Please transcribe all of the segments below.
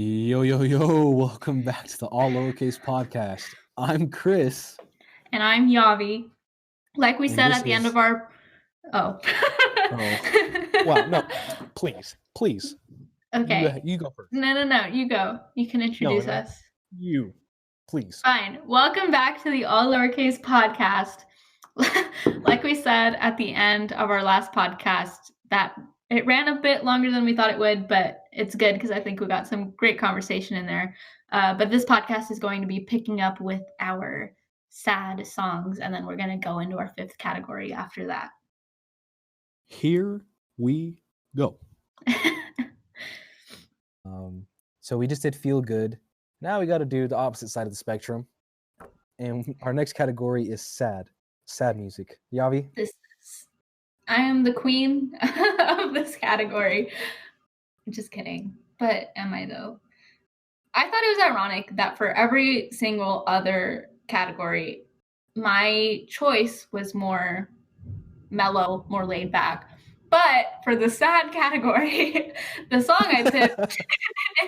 Yo, yo, yo, welcome back to the All Lowercase Podcast. I'm Chris. And I'm Yavi. Like we And said this at the end is- of our... Oh. Well, no, please. Okay. You go first. No, you go. You can introduce us. You, please. Fine. Welcome back to the All Lowercase Podcast. Like we said at the end of our last podcast, that it ran a bit longer than we thought it would, but it's good because I think we got some great conversation in there. But this podcast is going to be picking up with our sad songs, and then we're going to go into our fifth category after that. Here we go. So we just did Feel Good. Now we got to do the opposite side of the spectrum. And our next category is sad. Sad music. Yavi? I am the queen of this category. Just kidding. But am I though? I thought it was ironic that for every single other category, my choice was more mellow, more laid back. But for the sad category, the song I picked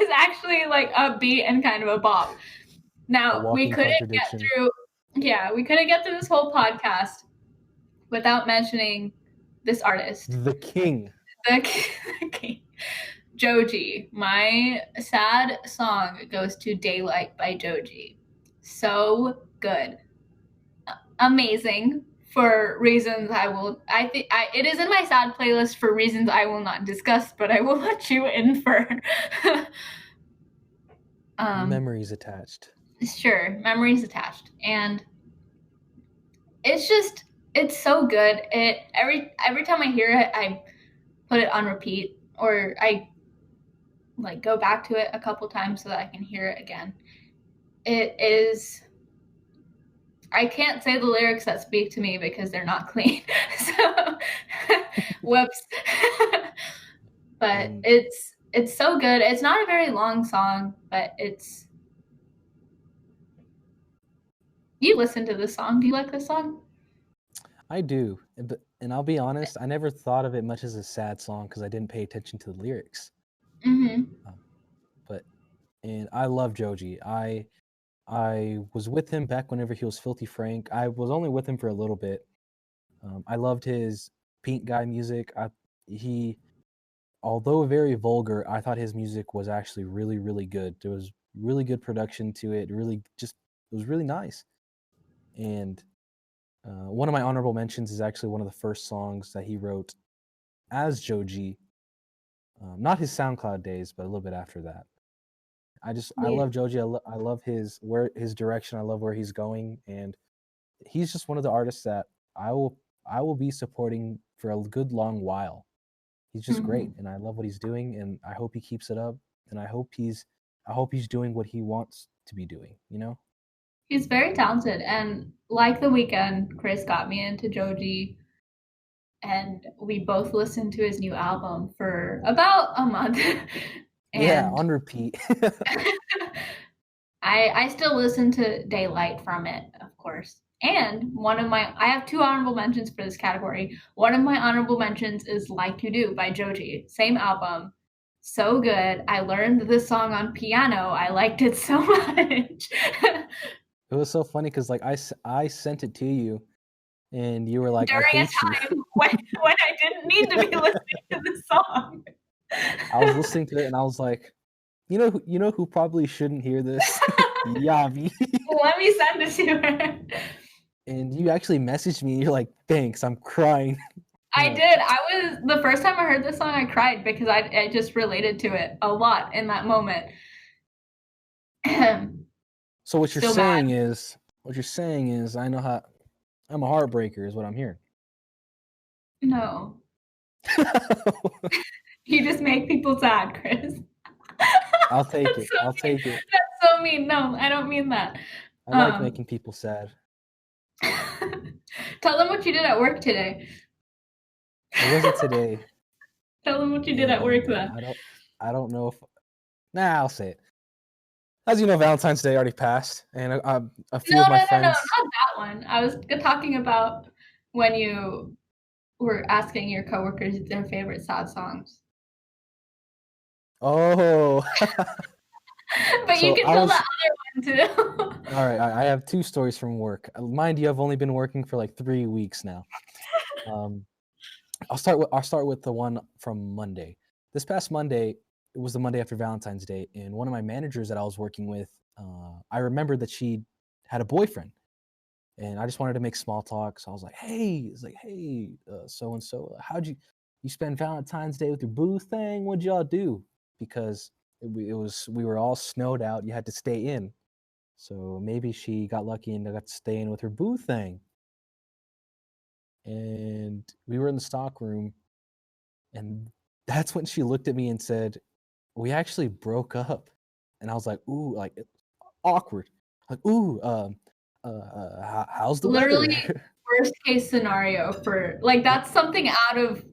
is actually like upbeat and kind of a bop. Now, we couldn't get through this whole podcast without mentioning this artist. The king. The king. Joji. My sad song goes to Daylight by Joji. So good. Amazing for reasons it is in my sad playlist for reasons I will not discuss, but I will let you infer. Memories attached. Sure, memories attached. And it's so good. Every time I hear it, I put it on repeat, or I like go back to it a couple times so that I can hear it again. It is, I can't say the lyrics that speak to me because they're not clean. So whoops. But it's so good. It's not a very long song, but you listen to this song. Do you like this song? I do, and I'll be honest, I never thought of it much as a sad song because I didn't pay attention to the lyrics. Mm-hmm. And I love Joji. I was with him back whenever he was Filthy Frank. I was only with him for a little bit. I loved his Pink Guy music. Although very vulgar, I thought his music was actually really, really good. There was really good production to it. It was really nice. And one of my honorable mentions is actually one of the first songs that he wrote as Joji. Not his SoundCloud days, but a little bit after that. I love Joji. I love his direction. I love where he's going, and he's just one of the artists that I will be supporting for a good long while. He's just great, and I love what he's doing, and I hope he keeps it up, and I hope he's doing what he wants to be doing, you know? He's very talented, and like The Weeknd, Chris got me into Joji, and we both listened to his new album for about a month. Yeah, on repeat. I still listen to Daylight from it, of course. And I have two honorable mentions for this category. One of my honorable mentions is Like You Do by Joji. Same album. So good. I learned this song on piano. I liked it so much. It was so funny because like I sent it to you, and you were like, during I hate a time when I didn't need to be listening to this song. I was listening to it and I was like, you know who probably shouldn't hear this? Yavi. Let me send it to her. And you actually messaged me and you're like, thanks, I'm crying. I did. The first time I heard this song, I cried because I just related to it a lot in that moment. So what you're saying is I know how I'm a heartbreaker is what I'm hearing. No. You just make people sad, Chris. I'll take it. I'll take it. That's so mean. No, I don't mean that. I like making people sad. Tell them what you did at work today. What was it today? Tell them what you did at work then. I don't know if... I'll say it. As you know, Valentine's Day already passed, and a few of my friends... No, not that one. I was talking about when you were asking your coworkers their favorite sad songs. Oh. But So you can I tell was that other one too. all right. I have two stories from work. Mind you, I've only been working for like 3 weeks now. I'll start with the one from Monday. This past Monday, it was the Monday after Valentine's Day, and one of my managers that I was working with, I remembered that she had a boyfriend, and I just wanted to make small talk. So I was like, "Hey," it's like, "Hey, so and so, how'd you spend Valentine's Day with your boo thing? What'd y'all do?" Because we were all snowed out. You had to stay in. So maybe she got lucky and got to stay in with her boo thing. And we were in the stock room, and that's when she looked at me and said, "We actually broke up." And I was like, "Ooh," like awkward. Like, "Ooh, how's the weather?" Literally worst case scenario for like that's something out of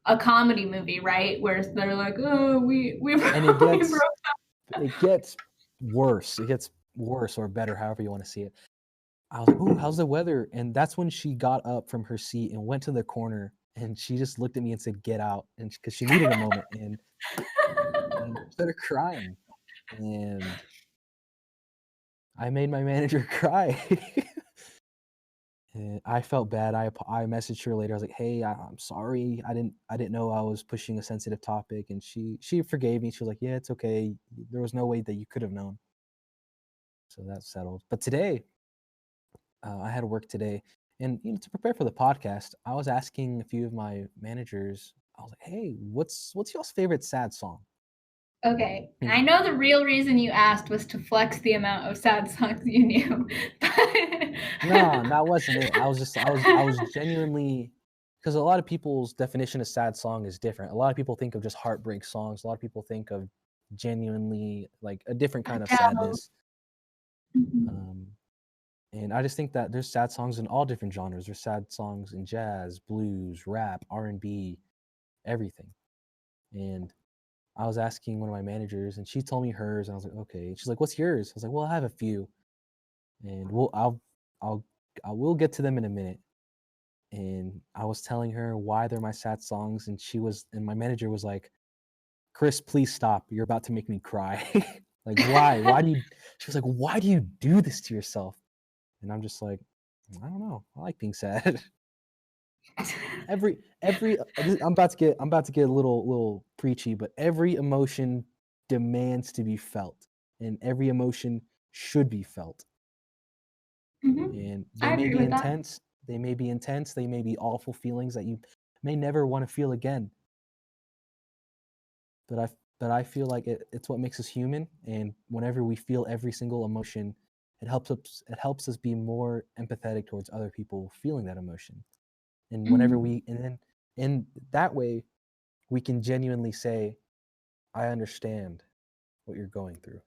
a comedy movie, right? Where they're like, "Oh, we And it we gets broke up." it gets worse. It gets worse or better, however you want to see it. I was like, "Ooh, how's the weather?" And that's when she got up from her seat and went to the corner, and she just looked at me and said, "Get out," and because she needed a moment, and started crying, and I made my manager cry. And I felt bad. I messaged her later. I was like, "Hey, I'm sorry. I didn't know I was pushing a sensitive topic." And she forgave me. She was like, "Yeah, it's okay. There was no way that you could have known." So that's settled. But today, I had to work today, and to prepare for the podcast, I was asking a few of my managers. I was like, "Hey, what's y'all's favorite sad song?" Okay, I And know the real reason you asked was to flex the amount of sad songs you knew. no, that wasn't it. I was genuinely, because a lot of people's definition of sad song is different. A lot of people think of just heartbreak songs. A lot of people think of genuinely like a different kind of Adele. sadness. Mhm. Um, and I just think that there's sad songs in all different genres. There's sad songs in jazz, blues, rap, R&B, everything. And I was asking one of my managers, and she told me hers, and I was like, okay. She's like, "What's yours?" I was like, "Well, I have a few, and I'll I will get to them in a minute." And I was telling her why they're my sad songs, and my manager was like, "Chris, please stop. You're about to make me cry." Like, why? Why do you She was like, "Why do you do this to yourself?" And I'm just like, "I don't know. I like being sad." every I'm about to get a little preachy, but every emotion demands to be felt, and every emotion should be felt. Mhm. And I agree with that. they may be intense, they may be awful feelings that you may never want to feel again. But I feel like it's what makes us human, and whenever we feel every single emotion, it helps us be more empathetic towards other people feeling that emotion. And whenever Mhm. we and then in that way, we can genuinely say, "I understand what you're going through."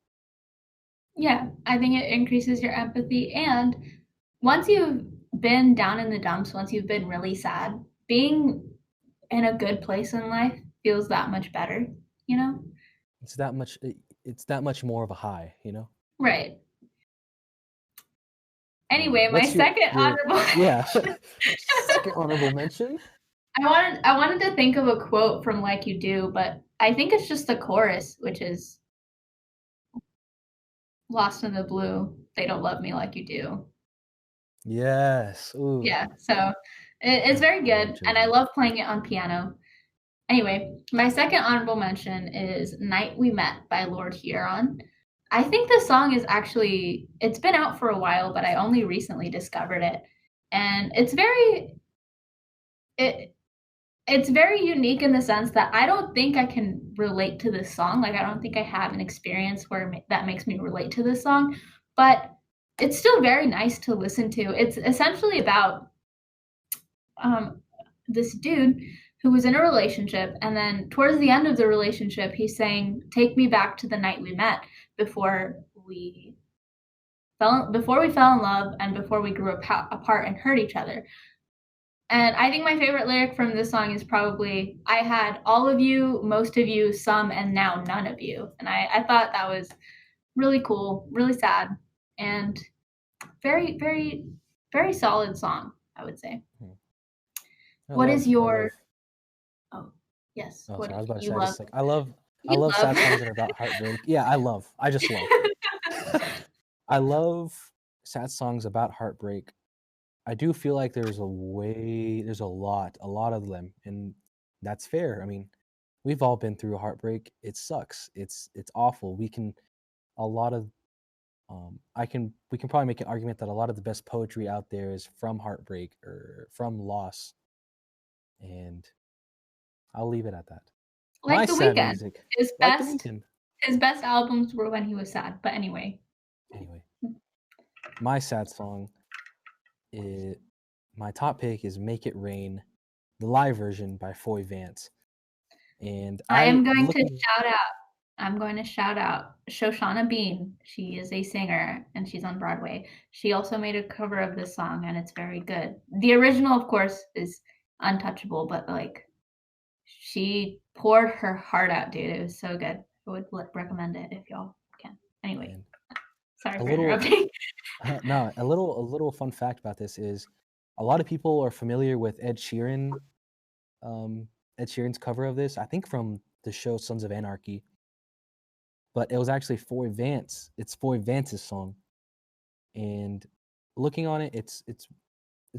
Yeah, I think it increases your empathy. And once you've been down in the dumps, once you've been really sad, being in a good place in life feels that much better, you know? It's that much more of a high, you know? Right. Anyway, my What's second your honorable yeah. Second honorable mention? I wanted to think of a quote from Like You Do, but I think it's just the chorus, which is Lost in the Blue. They don't love me like you do. Yes. Ooh. Yeah, so it's very I love good, and I Joji. love playing it on piano. Anyway, my second honorable mention is Night We Met by Lord Huron. I think the song is actually it's been out for a while, but I only recently discovered it. And it it's very unique in the sense that I don't think I can relate to this song. Like I don't think I have an experience where that makes me relate to this song, but it's still very nice to listen to. It's essentially about um, this dude who was in a relationship, and then towards the end of the relationship, he's saying, "Take me back to the night we met before we before we fell in love and before we grew apart and hurt each other." And I think my favorite lyric from this song is probably, "I had all of you, most of you, some, and now none of you." And I thought that was really cool, really sad, and very, very, very solid song, I would say. Hmm. What is I your love Oh, yes. Oh, What sorry. I was about to you say, love? I love I You love love. sad songs that are about heartbreak. Yeah, I just love. I love sad songs about heartbreak. I do feel like there's a lot of them, and that's fair. I mean, we've all been through a heartbreak. It sucks. It's awful. A lot of we can probably make an argument that a lot of the best poetry out there is from heartbreak or from loss, and I'll leave it at that. My Like The sad Weeknd. music, His like The best Weeknd. his best albums were when he was sad. But anyway. Anyway, my sad song is my top pick is "Make It Rain," the live version by Vance. And I'm going to shout out Shoshana Bean. She is a singer and she's on Broadway. She also made a cover of this song and it's very good. The original, of course, is untouchable, but like she poured her heart out, dude. It was so good. I would recommend it if y'all can. Anyway, and sorry a for little interrupting. no, a little fun fact about this is a lot of people are familiar with Ed Sheeran's cover of this, I think from the show Sons of Anarchy. But it was actually Vance. It's Vance's song. And looking on it, it's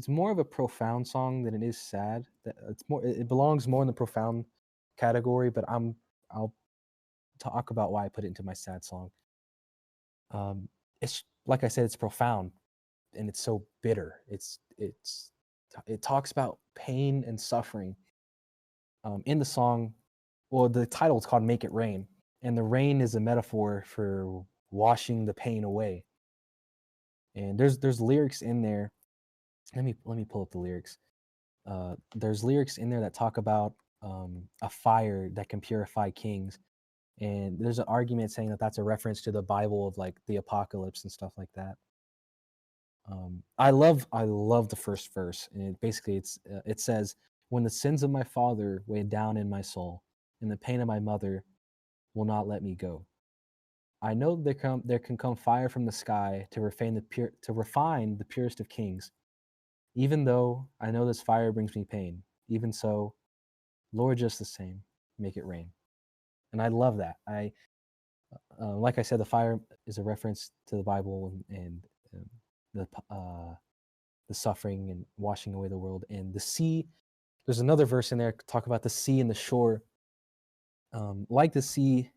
more of a profound song than it is sad. It belongs more in the profound category, but I'll talk about why I put it into my sad song. It's like I said, it's profound and it's so bitter. It talks about pain and suffering. In the song, well, the title is called "Make It Rain," and the rain is a metaphor for washing the pain away. And there's lyrics in there. Let me pull up the lyrics. There's lyrics in there that talk about a fire that can purify kings, and there's an argument saying that that's a reference to the Bible of like the apocalypse and stuff like that. I love the first verse, and it says, "When the sins of my father weighed down in my soul, and the pain of my mother will not let me go. I know there can come fire from the sky to refine the purest of kings. Even though I know this fire brings me pain, even so, Lord, just the same, make it rain." And I love that. Like I said, the fire is a reference to the Bible and the suffering and washing away the world. And the sea, there's another verse in there talk about the sea and the shore. Like the sea,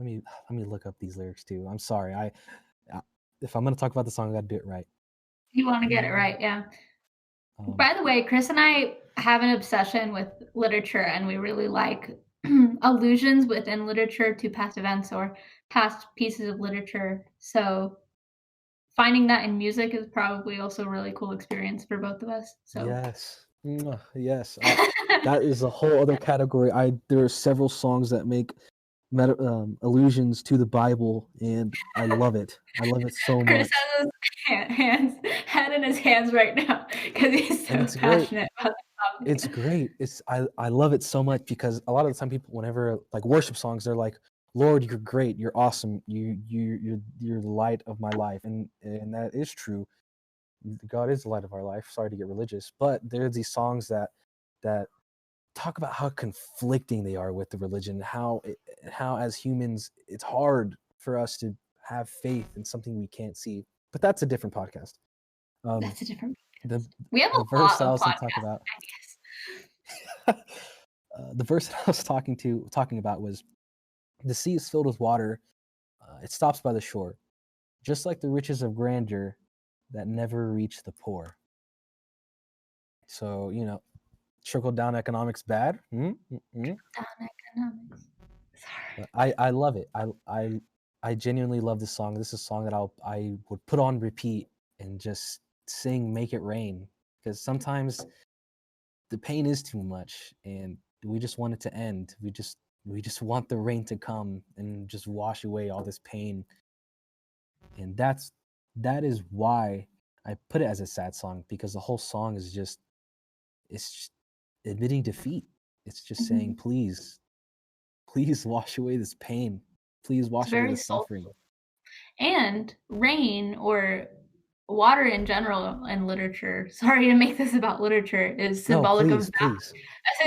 let me look up these lyrics too. I'm sorry. If I'm gonna talk about the song, I gotta do it right. You want to get it right, yeah. By the way, Chris and I have an obsession with literature, and we really like allusions within literature to past events or past pieces of literature. So finding that in music is probably also a really cool experience for both of us. So yes, yes, that is a whole other category. There are several songs that make allusions to the Bible, and I love it. I love it so Chris much. has his head in his hands right now because he's so passionate about the topic. It's great. I love it so much because a lot of the time people, whenever like worship songs, they're like, "Lord, you're great. You're awesome. You're the light of my life," and that is true. God is the light of our life. Sorry to get religious, but there's these songs that talk about how conflicting they are with the religion, how as humans it's hard for us to have faith in something we can't see. But that's a different podcast. That's a different podcast. We have a verse lot of I was podcasts, talk about. The verse that I was talking about was, "The sea is filled with water. It stops by the shore, just like the riches of grandeur that never reach the poor." So, trickle down economics bad. Down economics. Sorry. But I love it. I genuinely love this song. This is a song that I would put on repeat and just sing, "Make It Rain," because sometimes the pain is too much and we just want it to end. We just want the rain to come and just wash away all this pain. And that is why I put it as a sad song, because the whole song is just admitting defeat. It's just saying, please wash away this pain. Please wash away the suffering. And rain, or water in general in literature, sorry to make this about literature, is symbolic of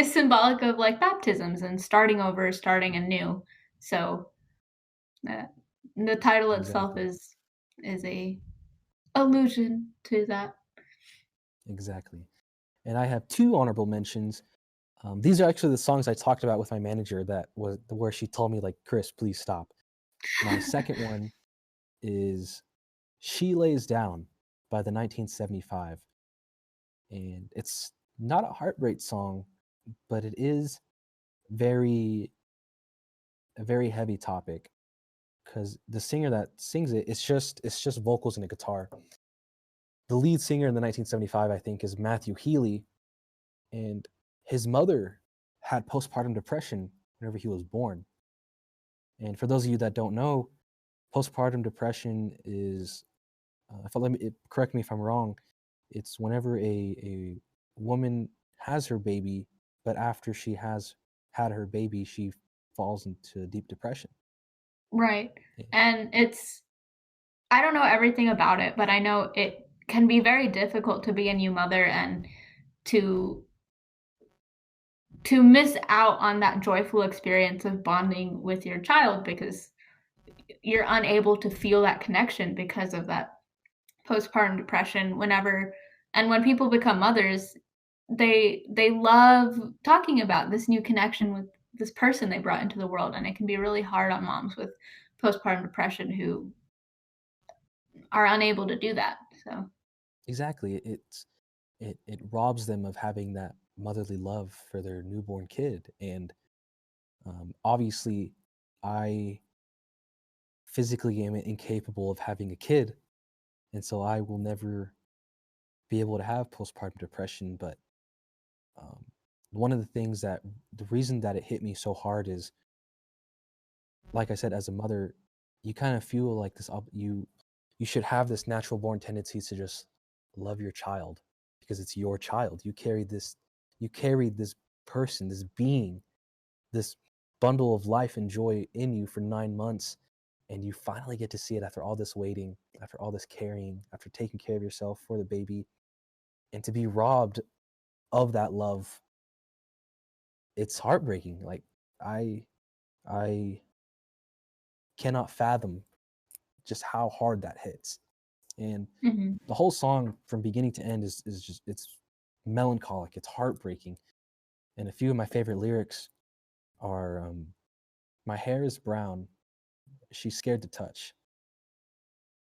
symbolic of like baptisms and starting over, starting anew. So the title itself Exactly. is a allusion to that. Exactly. And I have two honorable mentions. These are actually the songs I talked about with my manager that was where she told me, like, Chris, please stop. My second one is She Lays Down by the 1975. And it's not a heartbreak song, but it is very a very heavy topic because the singer that sings it, it's just vocals and a guitar. The lead singer in the 1975, I think, is Matthew Healy, and his mother had postpartum depression whenever he was born. And for those of you that don't know, postpartum depression is, correct me if I'm wrong, it's whenever a woman has her baby, but after she has had her baby, she falls into deep depression. Right. Yeah. And I don't know everything about it, but I know it can be very difficult to be a new mother and to miss out on that joyful experience of bonding with your child because you're unable to feel that connection because of that postpartum depression. When people become mothers, they love talking about this new connection with this person they brought into the world, and it can be really hard on moms with postpartum depression who are unable to do that. So Exactly. It robs them of having that motherly love for their newborn kid. And obviously, I physically am incapable of having a kid, and so I will never be able to have postpartum depression. But um, one of the things that the reason that it hit me so hard is, like I said, as a mother, you kind of feel like you should have this natural born tendency to just love your child because it's your child. You carried this person, this being, this bundle of life and joy in you for 9 months, and you finally get to see it after all this waiting, after all this carrying, after taking care of yourself for the baby, and to be robbed of that love. It's heartbreaking. Like, I cannot fathom just how hard that hits. And mhm. the whole song from beginning to end is just, it's melancholic, it's heartbreaking. And a few of my favorite lyrics are, my hair is brown, she's scared to touch,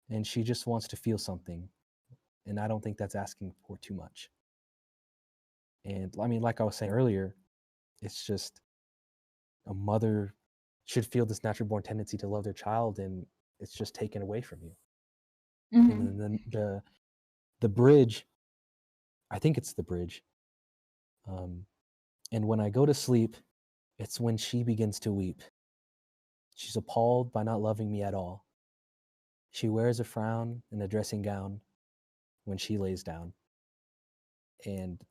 and she just wants to feel something, and I don't think that's asking for too much. And I mean, like I was saying earlier, it's just a mother should feel this natural born tendency to love their child, and it's just taken away from you. And Mhm. then the bridge, I think it's the bridge. And when I go to sleep, it's when she begins to weep. She's appalled by not loving me at all. She wears a frown and a dressing gown when she lays down. And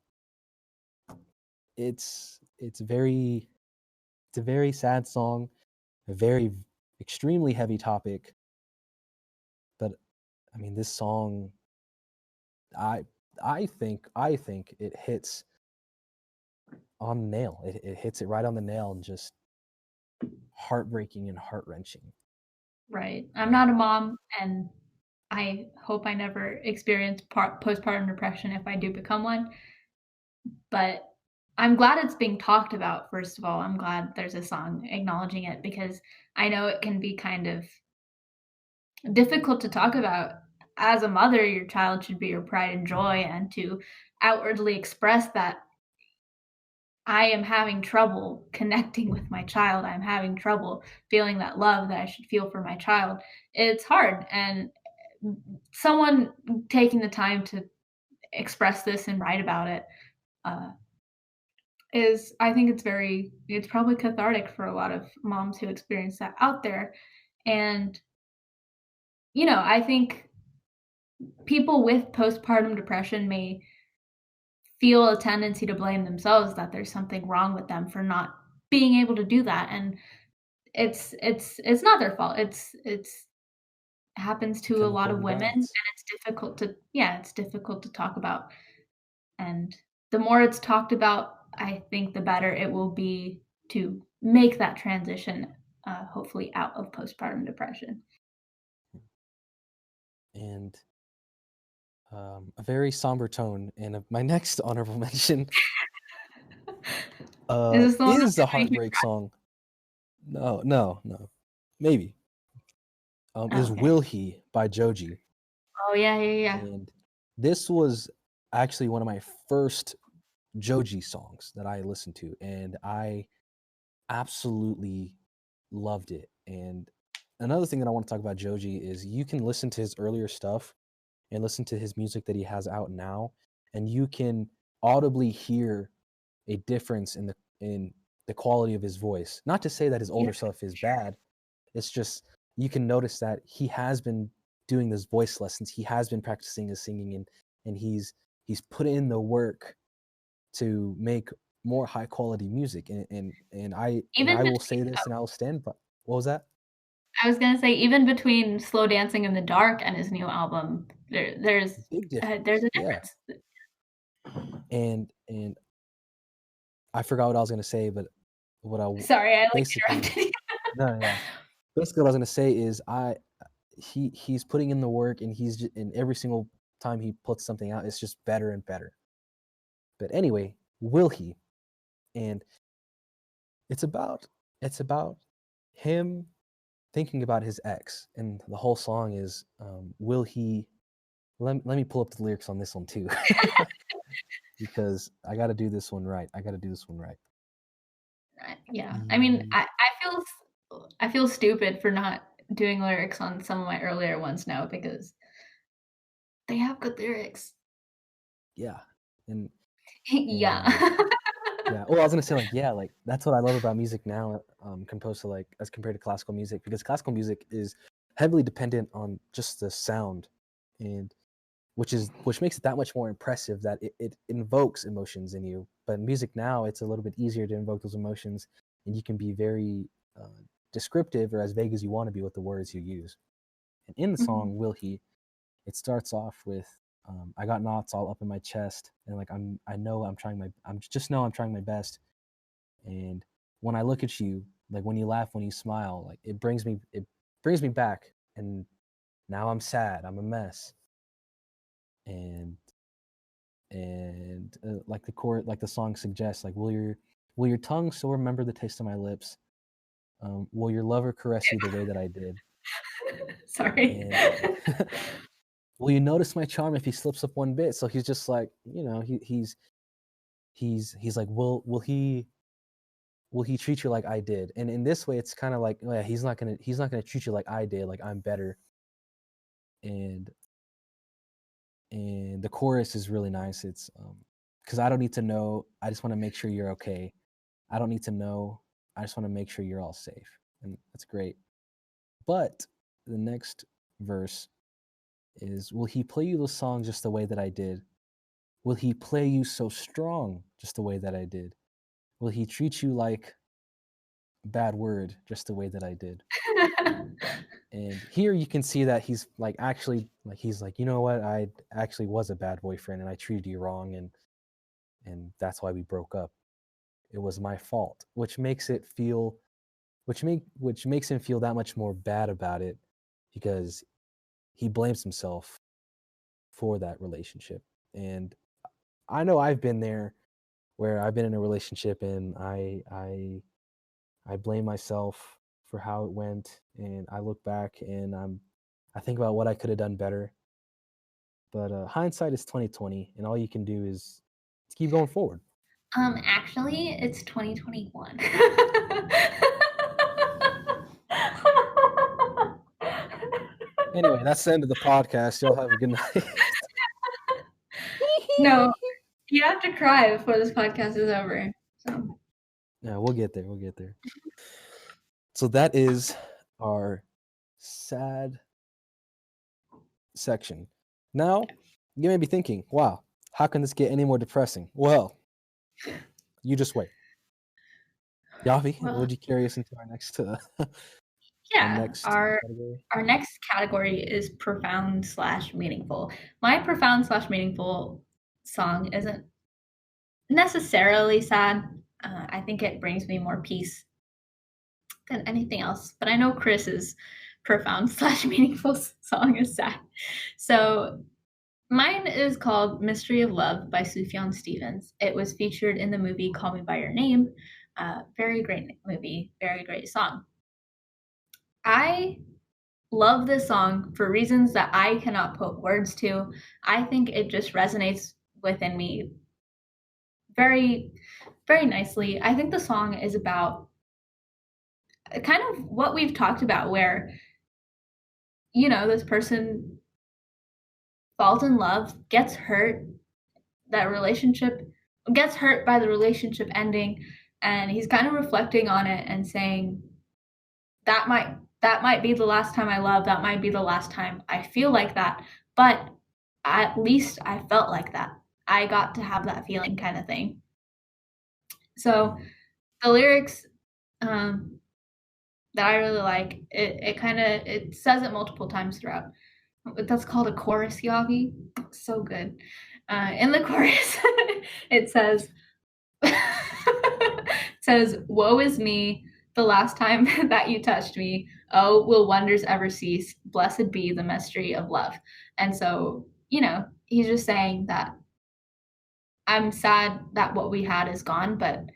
it's a very sad song, a very extremely heavy topic. But I mean, this song, I I think it hits on the nail. It hits it right on the nail, and just heartbreaking and heart wrenching. Right. I'm And not a mom, and I hope I never experience postpartum depression if I do become one. But I'm glad it's being talked about, first of all. I'm glad there's a song acknowledging it because I know it can be kind of difficult to talk about. As a mother, your child should be your pride and joy, and to outwardly express that I am having trouble connecting with my child. I'm having trouble feeling that love that I should feel for my child. It's hard. And someone taking the time to express this and write about it uh, I think it's probably cathartic for a lot of moms who experience that out there. And, I think people with postpartum depression may feel a tendency to blame themselves that there's something wrong with them for not being able to do that. And it's not their fault. It's happens to a lot chemical of women, and imbalance. it's difficult to talk about. And the more it's talked about, I think the better it will be to make that transition hopefully out of postpartum depression. And a very somber tone. And my next honorable mention Is this the one is that's a gonna make you heartbreak song. No, maybe. Is okay. Will He by Joji. Oh yeah. And this was actually one of my first Joji songs that I listened to, and I absolutely loved it. And another thing that I want to talk about Joji is you can listen to his earlier stuff and listen to his music that he has out now, and you can audibly hear a difference in the quality of his voice. Not to say that his older stuff is bad. It's just you can notice that he has been doing those voice lessons. He has been practicing his singing, and he's put in the work to make more high quality music. And I will say this, and I will stand by. What was that? I was gonna say, even between Slow Dancing in the Dark and his new album, there's Big difference. there's a Yeah. difference. And I forgot what I was gonna say, but what I Sorry, I basically interrupted you. no, yeah. Basically, what I was gonna say is he's putting in the work, and and every single time he puts something out, it's just better and better. But anyway, Will He? And it's about him thinking about his ex, and the whole song is will he? Let me pull up the lyrics on this one too, because I got to do this one right. Yeah, I mean, I feel stupid for not doing lyrics on some of my earlier ones now because they have good lyrics. Yeah, and Yeah. yeah. Well, I was gonna say like that's what I love about music now, composed to as compared to classical music, because classical music is heavily dependent on just the sound, and which makes it that much more impressive that it invokes emotions in you. But in music now, it's a little bit easier to invoke those emotions, and you can be very descriptive or as vague as you want to be with the words you use. And in the song Will He, it starts off with I got knots all up in my chest, and I know I'm trying my best. And when I look at you, like when you laugh, when you smile, like it brings me back. And now I'm sad, I'm a mess. And like the song suggests, like will your tongue still remember the taste of my lips? Will your lover caress you the way that I did? Sorry. And will you notice my charm if he slips up one bit? So he's just like, he's like, will he treat you like I did? And in this way, it's kind of like, oh yeah, he's not gonna treat you like I did, like I'm better. And the chorus is really nice. It's because I don't need to know, I just want to make sure you're okay. I don't need to know, I just want to make sure you're all safe. And that's great. But the next verse is, will he play you the song just the way that I did? Will he play you so strong just the way that I did? Will he treat you like a bad word just the way that I did? And here you can see that he's like, actually, like he's like, you know what, I actually was a bad boyfriend, and I treated you wrong, and that's why we broke up. It was my fault, which makes him feel that much more bad about it, because he blames himself for that relationship. And I know I've been there, where I've been in a relationship, and I blame myself for how it went, and I look back and I think about what I could have done better. But hindsight is 2020, and all you can do is keep going forward. Actually, it's 2021. Anyway, that's the end of the podcast. Y'all have a good night. No, you have to cry before this podcast is over. So Yeah, we'll get there. So that is our sad section. Now, you may be thinking, wow, how can this get any more depressing? Well, you just wait. Yavi, would you carry us into our next category? Our next category is profound/meaningful. My profound/meaningful song isn't necessarily sad. I think it brings me more peace. than anything else. But I know Chris's profound / meaningful song is sad. So mine is called Mystery of Love by Sufjan Stevens. It was featured in the movie Call Me By Your Name. Very great movie, very great song. I love this song for reasons that I cannot put words to. I think it just resonates within me very, very nicely. I think the song is about kind of what we've talked about, where, this person falls in love, gets hurt, that relationship gets hurt by the relationship ending, and he's kind of reflecting on it and saying, that might be the last time I love, that might be the last time I feel like that, but at least I felt like that. I got to have that feeling, kind of thing. So the lyrics that I really like, it says it multiple times throughout. That's called a chorus, Yavi. So good. In the chorus, it says, "Woe is me, the last time that you touched me. Oh, will wonders ever cease? Blessed be the mystery of love." And so, he's just saying that I'm sad that what we had is gone, but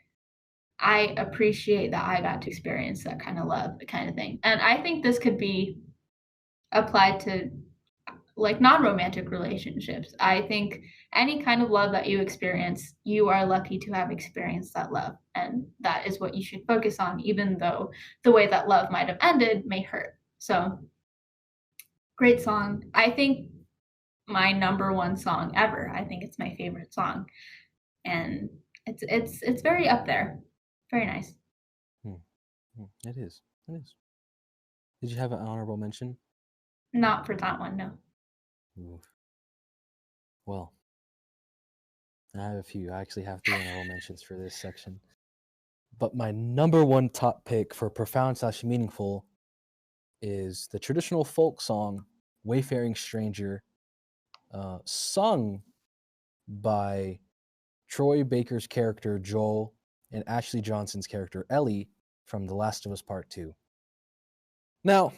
I appreciate that I got to experience that kind of love, kind of thing. And I think this could be applied to like non-romantic relationships. I think any kind of love that you experience, you are lucky to have experienced that love. And that is what you should focus on, even though the way that love might have ended may hurt. So great song. I think my number one song ever. I think it's my favorite song. And it's very up there. Very nice. It is. It is. Did you have an honorable mention? Not for that one, no. Ooh. Well, I have a few. I actually have 3 honorable mentions for this section. But my number one top pick for profound / meaningful is the traditional folk song Wayfaring Stranger, sung by Troy Baker's character Joel and Ashley Johnson's character Ellie from The Last of Us Part 2. Now,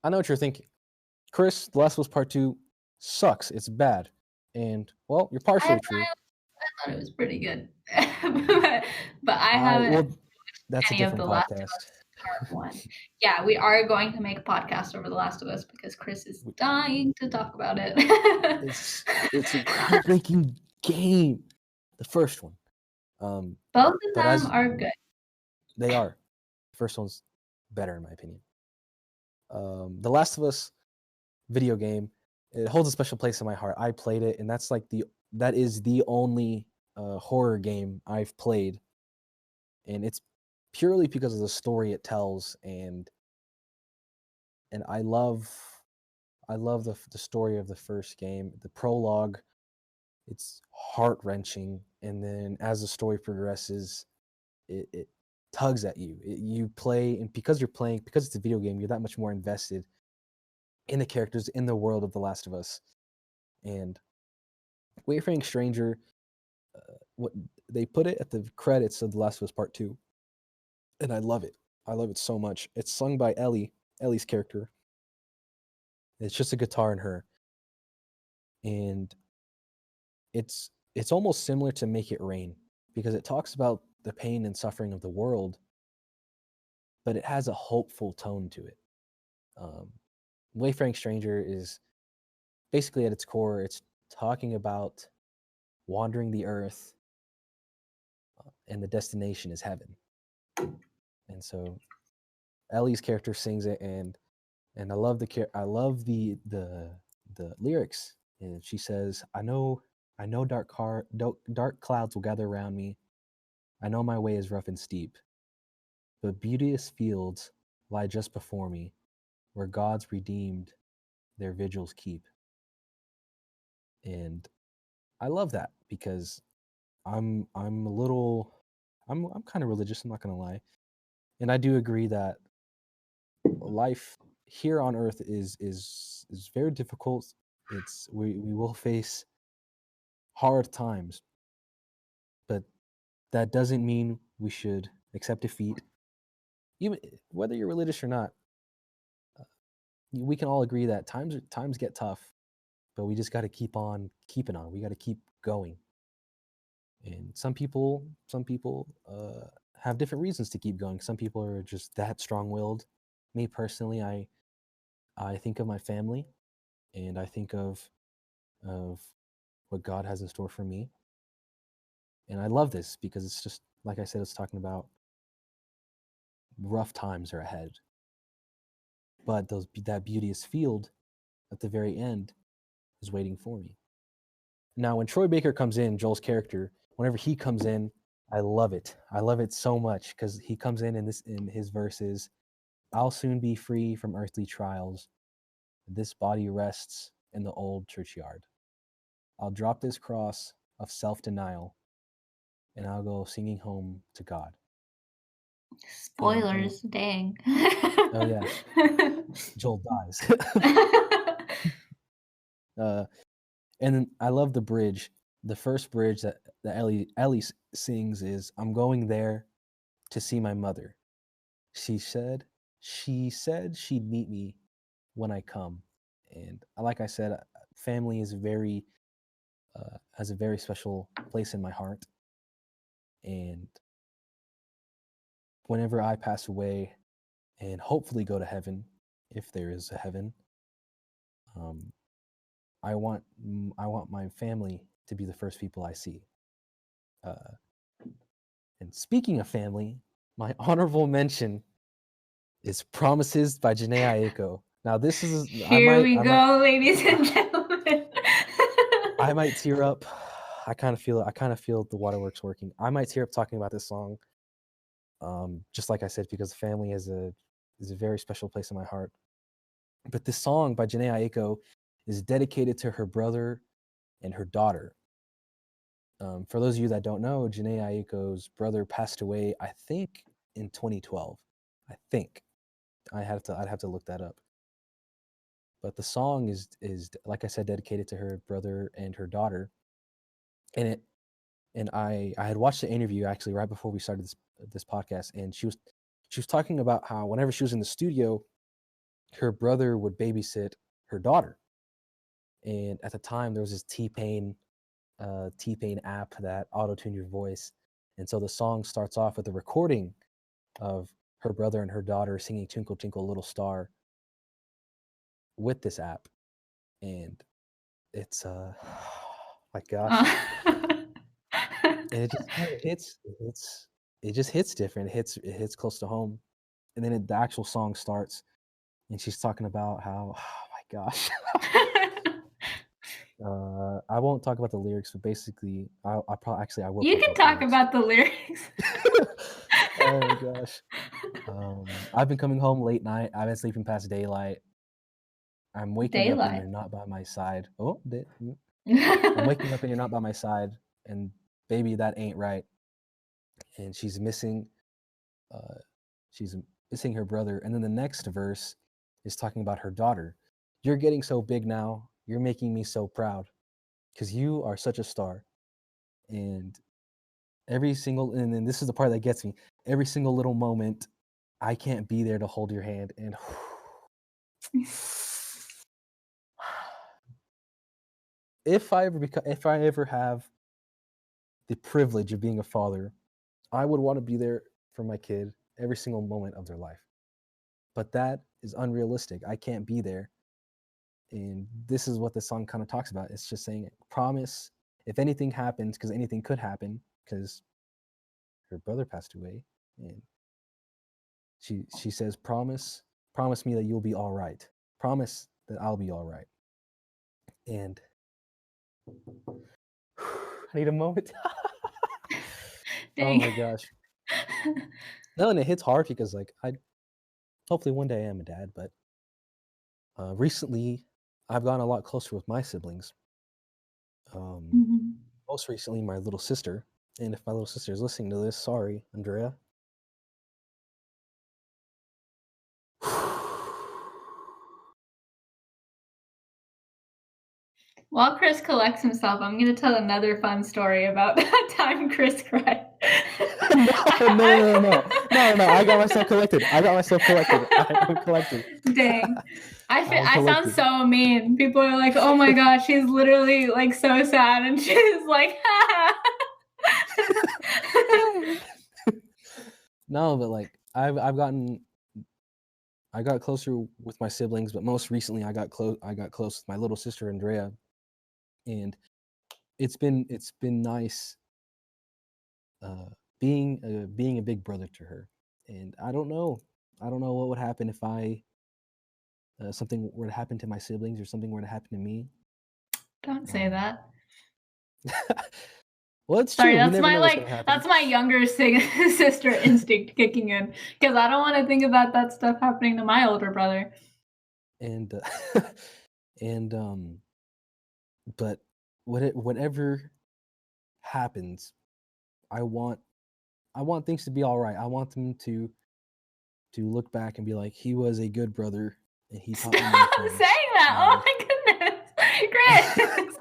I know what you're thinking. Chris, The Last of Us Part 2 sucks. It's bad. And, well, you're partially true. I thought it was pretty good. but I haven't well, that's any a of different The Last of podcast. Us Part 1. Yeah, we are going to make a podcast over The Last of Us because Chris is dying to talk about it. It's a groundbreaking game. The first one. Both of them are good. They are. The first one's better in my opinion. The Last of Us video game, it holds a special place in my heart. I played it, and that is the only horror game I've played, and it's purely because of the story it tells, and I love the story of the first game. The prologue, it's heart-wrenching, and then as the story progresses, it tugs at you. You play, and because it's a video game, you're that much more invested in the characters, in the world of The Last of Us. And Wayfaring Stranger, what they put it at the credits of The Last of Us Part 2, and I love it. I love it so much. It's sung by Ellie's character. It's just a guitar and her, and it's almost similar to Make It Rain because it talks about the pain and suffering of the world, but it has a hopeful tone to it. Wayfaring Stranger is basically at its core, it's talking about wandering the earth, and the destination is heaven. And so Ellie's character sings it, and I love the lyrics. And she says, I know dark clouds will gather around me. I know my way is rough and steep, but beauteous fields lie just before me, where God's redeemed their vigils keep. And I love that because I'm kind of religious, I'm not gonna lie. And I do agree that life here on earth is very difficult. We will face hard times, but that doesn't mean we should accept defeat even whether you're religious or not, we can all agree that times get tough, but we just got to keep on keeping on. We got to keep going. And some people have different reasons to keep going. Some people are just that strong-willed. Me personally, I think of my family, and I think of what God has in store for me. And I love this because it's just, like I said, it's talking about rough times are ahead. But that beauteous field at the very end is waiting for me. Now, when Troy Baker comes in, Joel's character, whenever he comes in, I love it. I love it so much because he comes in his verses, I'll soon be free from earthly trials. This body rests in the old churchyard. I'll drop this cross of self-denial and I'll go singing home to God. Spoilers, dang. Oh yeah, Joel dies. And then I love the bridge. The first bridge that Ellie sings is, "I'm going there to see my mother. She said she'd meet me when I come." And like I said, family is has a very special place in my heart. And whenever I pass away and hopefully go to heaven, if there is a heaven, I want my family to be the first people I see. And speaking of family, my honorable mention is "Promises" by Janae Aiko. Now this is Here we go, ladies and gentlemen. I might tear up. I kind of feel the waterworks working. I might tear up talking about this song. Just like I said, because family is a very special place in my heart. But this song by Janae Aiko is dedicated to her brother and her daughter. For those of you that don't know, Janae Aiko's brother passed away, I think, in 2012. I think. I'd have to look that up. But the song is like I said, dedicated to her brother and her daughter. And I had watched the interview actually right before we started this podcast, and she was talking about how whenever she was in the studio, her brother would babysit her daughter. And at the time, there was this T-Pain app that auto-tuned your voice. And so the song starts off with a recording of her brother and her daughter singing "Twinkle Twinkle Little Star" with this app. And it's my gosh. And it just kind of hits. It just hits different. It hits close to home. And then the actual song starts, and she's talking about how, oh my gosh. I won't talk about the lyrics, but basically, I will. You can talk about the lyrics. Oh my gosh. I've been coming home late night. I've been sleeping past daylight. I'm waking up and you're not by my side. I'm waking up and you're not by my side, and baby, that ain't right. And she's missing her brother. And then the next verse is talking about her daughter. "You're getting so big now. You're making me so proud because you are such a star." And and then this is the part that gets me. Every single little moment, I can't be there to hold your hand. And if I ever have the privilege of being a father, I would want to be there for my kid every single moment of their life. But that is unrealistic. I can't be there. And this is what the song kind of talks about. It's just saying, promise, if anything happens, because anything could happen, because her brother passed away, and she says, promise me that you'll be all right. Promise that I'll be all right. And I need a moment. Oh my gosh. No, and it hits hard because like hopefully one day I am a dad, but recently I've gotten a lot closer with my siblings. Most recently my little sister, and if my little sister is listening to this, sorry, Andrea. While Chris collects himself, I'm going to tell another fun story about that time Chris cried. No. I got myself collected. I'm collected. Dang. I'm I sound collected. so mean. People are like, oh my gosh, she's literally like so sad. And she's like, No, but like I got closer with my siblings, but most recently I got close with my little sister Andrea, and it's been nice being a big brother to her. And I don't know what would happen if I something were to happen to my siblings or something were to happen to me. don't say that. Well, it's Sorry, true. that's my younger sister instinct kicking in, because I don't want to think about that stuff happening to my older brother. And but whatever happens, I want things to be all right. I want them to look back and be like, he was a good brother and he taught me many Stop things. saying that. Oh my goodness. Chris.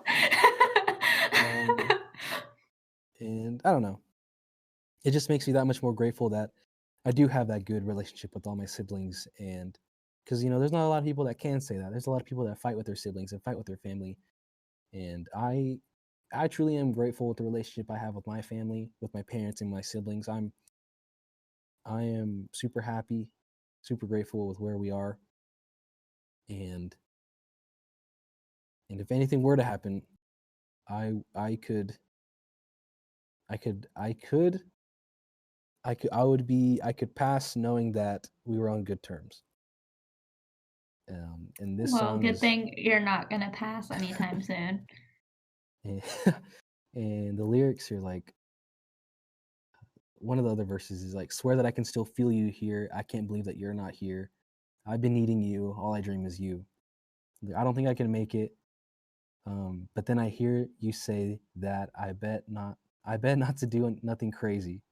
And I don't know. It just makes me that much more grateful that I do have that good relationship with all my siblings. And because, there's not a lot of people that can say that. There's a lot of people that fight with their siblings and fight with their family. And I truly am grateful with the relationship I have with my family, with my parents and my siblings. I am super happy, super grateful with where we are. And if anything were to happen, I could pass knowing that we were on good terms. And this song good thing you're not gonna pass anytime soon. And the lyrics are like, one of the other verses is like, swear that I can still feel you here. I can't believe that you're not here. I've been needing you. All I dream is you. I don't think I can make it. But then I hear you say that I bet not to do nothing crazy.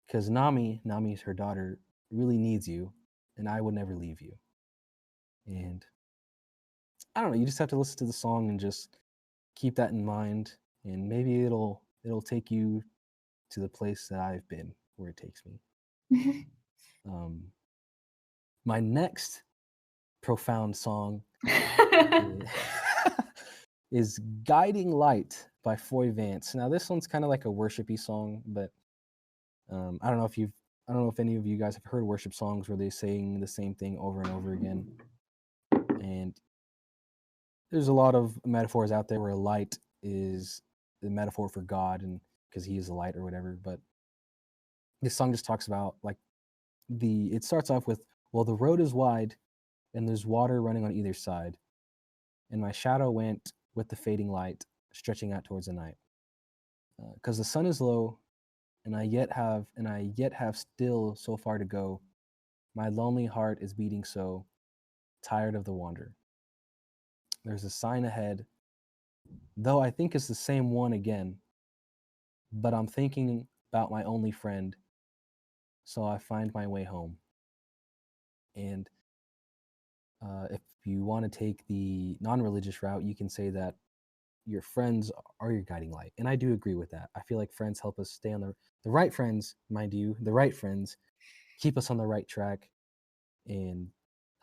Because Nami's her daughter, really needs you, and I would never leave you. And I don't know, you just have to listen to the song and just keep that in mind, and maybe it'll take you to the place that I've been, where it takes me. My next profound song is Guiding Light by Vance. Now this one's kind of like a worshipy song, but I don't know if any of you guys have heard worship songs where they're saying the same thing over and over again. And there's a lot of metaphors out there where light is the metaphor for God, and because he is the light or whatever. But this song just talks about like it starts off with, well, the road is wide and there's water running on either side, and my shadow went with the fading light stretching out towards the night. Because the sun is low and I yet have still so far to go. My lonely heart is beating so, tired of the wander. There's a sign ahead, though I think it's the same one again. But I'm thinking about my only friend, so I find my way home. And if you want to take the non-religious route, you can say that your friends are your guiding light. And I do agree with that. I feel like friends help us stay on the right friends, mind you, the right friends keep us on the right track and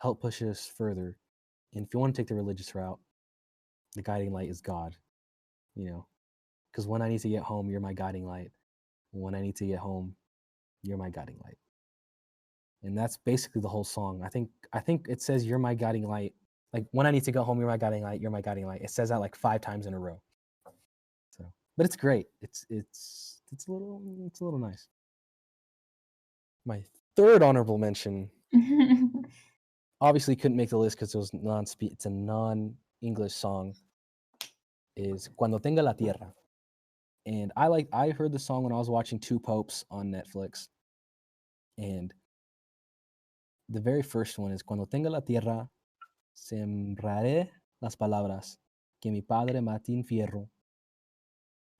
help push us further. And if you want to take the religious route, the guiding light is God, because when I need to get home, you're my guiding light. When I need to get home, you're my guiding light. And that's basically the whole song. I think it says you're my guiding light. Like, when I need to go home, you're my guiding light, you're my guiding light. It says that like 5 times in a row. So, but it's great. It's a little nice. My third honorable mention obviously couldn't make the list because it's a non-English song, is Cuando Tenga la Tierra. And I heard the song when I was watching Two Popes on Netflix. And the very first one is Cuando tenga la tierra, sembraré las palabras que mi padre Martín Fierro.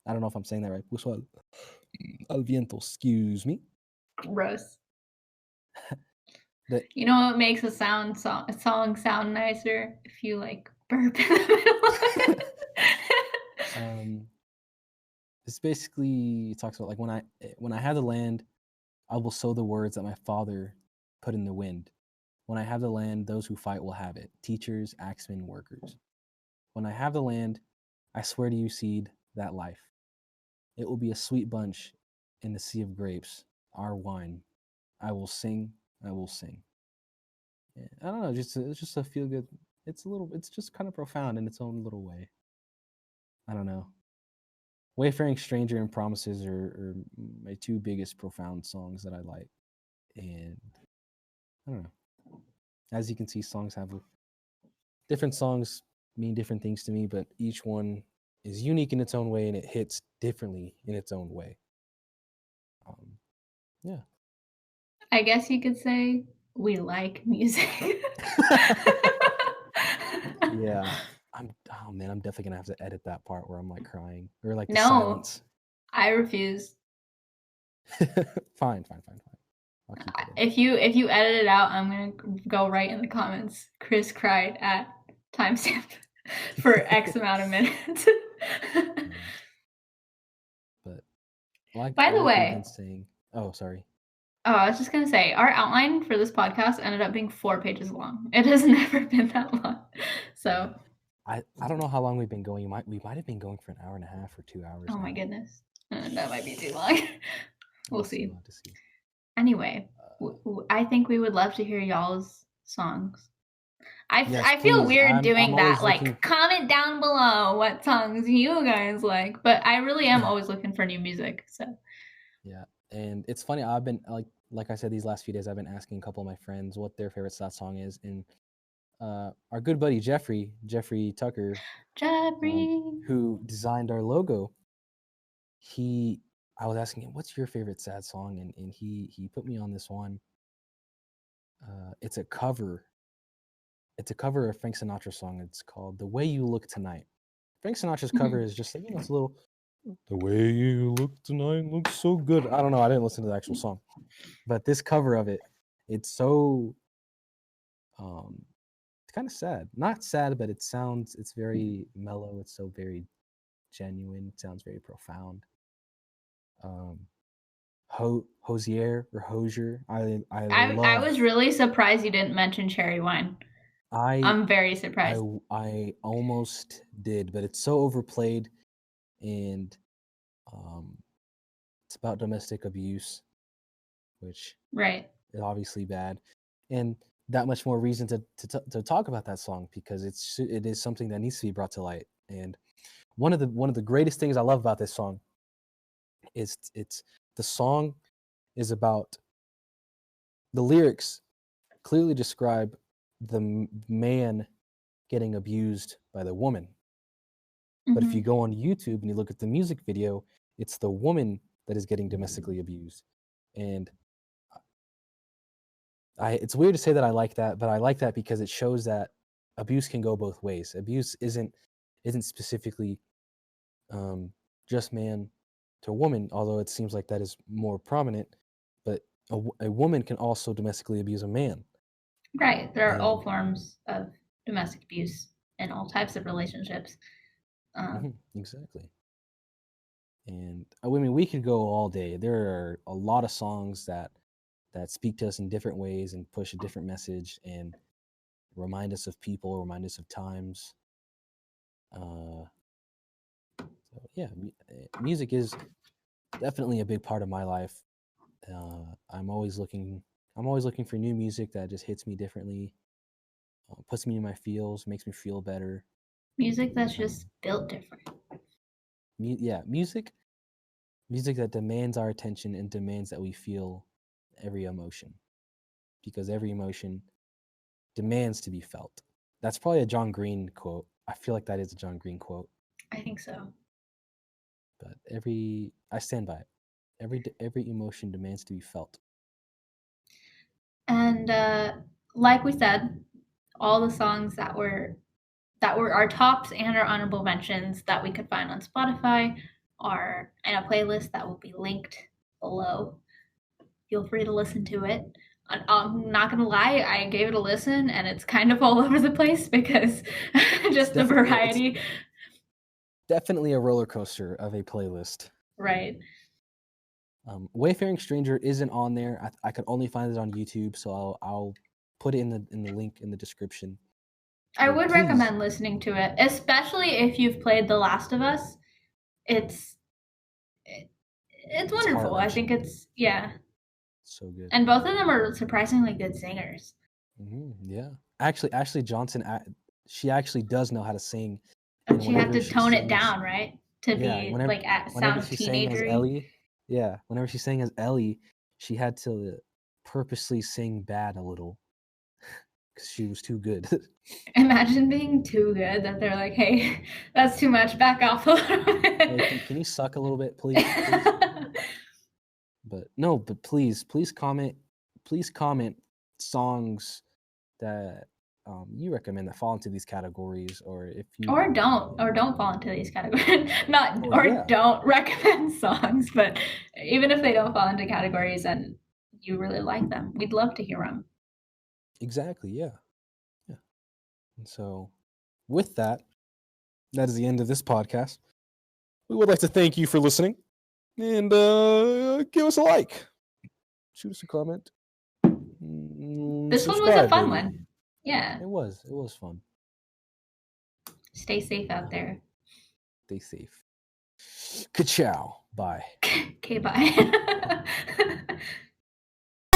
I don't know if I'm saying that right. Puso al viento, excuse me. Gross. You know what makes a song sound nicer? If you like burp in the middle of it. This basically talks about like when I have the land, I will sow the words that my father put in the wind. When I have the land, those who fight will have it. Teachers, axemen, workers. When I have the land, I swear to you, seed, that life. It will be a sweet bunch in the sea of grapes, our wine. I will sing, I will sing. Yeah, I don't know, it's just a feel good. It's just kind of profound in its own little way. I don't know. Wayfaring Stranger and Promises are my two biggest profound songs that I like. And I don't know. As you can see, different songs mean different things to me, but each one is unique in its own way and it hits differently in its own way. Yeah. I guess you could say we like music. Yeah. I'm definitely gonna have to edit that part where I'm like crying or like the No, silence. I refuse. Fine. I'll keep it in. If you edit it out, I'm gonna go right in the comments. Chris cried at timestamp for X amount of minutes. But like, By the we've way, been saying, oh, sorry. Oh, I was just gonna say, our outline for this podcast ended up being 4 pages long. It has never been that long. So I don't know how long we've been going. We might have been going for an hour and a half or 2 hours. oh my now. goodness, that might be too long. We'll see. We'll have to see. Anyway, I think we would love to hear y'all's songs. Yes, I feel please. weird doing I'm that. always Like, looking- comment down below what songs you guys like. But I really am always looking for new music. So Yeah, and it's funny. I've been like I said, these last few days, I've been asking a couple of my friends what their favorite sad song is, and our good buddy Jeffrey Tucker, Jeffrey, who designed our logo, I was asking him, "What's your favorite sad song?" And he put me on this one. It's a cover. It's a cover of Frank Sinatra song. It's called "The Way You Look Tonight." Frank Sinatra's cover is just like, it's a little. The way you look tonight looks so good. I don't know. I didn't listen to the actual song, but this cover of it, it's so. It's kind of sad. Not sad, but it's very mellow. It's so very genuine. It sounds very profound. Hosier or Hosier. I I was really surprised you didn't mention cherry wine. I'm very surprised. I almost did, but it's so overplayed, and it's about domestic abuse, which is obviously bad, and that much more reason to talk about that song because it is something that needs to be brought to light. And one of the greatest things I love about this song is the song is about the lyrics clearly describe the man getting abused by the woman. But if you go on YouTube and you look at the music video, it's the woman that is getting domestically abused. And it's weird to say that I like that, but I like that because it shows that abuse can go both ways. Abuse isn't specifically just man to woman, although it seems like that is more prominent. But a woman can also domestically abuse a man. Right. There are all forms of domestic abuse in all types of relationships. Exactly. And I mean, we could go all day. There are a lot of songs that speak to us in different ways and push a different message and remind us of people, remind us of times. So yeah, music is definitely a big part of my life. I'm always looking for new music that just hits me differently, puts me in my feels, makes me feel better. Music that's just built different. Music that demands our attention and demands that we feel every emotion, because every emotion demands to be felt. That's probably a John Green quote. I feel like that is a John Green quote. I think so. But I stand by it. Every emotion demands to be felt. And like we said, all the songs that were our tops and our honorable mentions that we could find on Spotify are in a playlist that will be linked below. Feel free to listen to it. I'm not gonna lie, I gave it a listen, and it's kind of all over the place because just the variety. Definitely a roller coaster of a playlist. Right. Wayfaring Stranger isn't on there. I could only find it on YouTube, so I'll put it in the link in the description. I would recommend listening to it, especially if you've played The Last of Us. It's wonderful. I think it's so good. And both of them are surprisingly good singers. Yeah, actually, Ashley Johnson, she actually does know how to sing. And she had to tone it down, right, to be like sound teenagery. Ellie, whenever she sang as Ellie, she had to purposely sing bad a little because she was too good. Imagine being too good that they're like, "Hey, that's too much. Back off a little bit. Hey, can you suck a little bit, please?" But please comment. Please comment songs that you recommend that fall into these categories, or if you don't fall into these categories. Don't recommend songs, but even if they don't fall into categories and you really like them, we'd love to hear them. Exactly. Yeah. And so, with that is the end of this podcast. We would like to thank you for listening, and give us a like, shoot us a comment. This one was a fun one. Yeah. It was fun. Stay safe out there. Stay safe. Ka-chow. Bye. Okay, bye.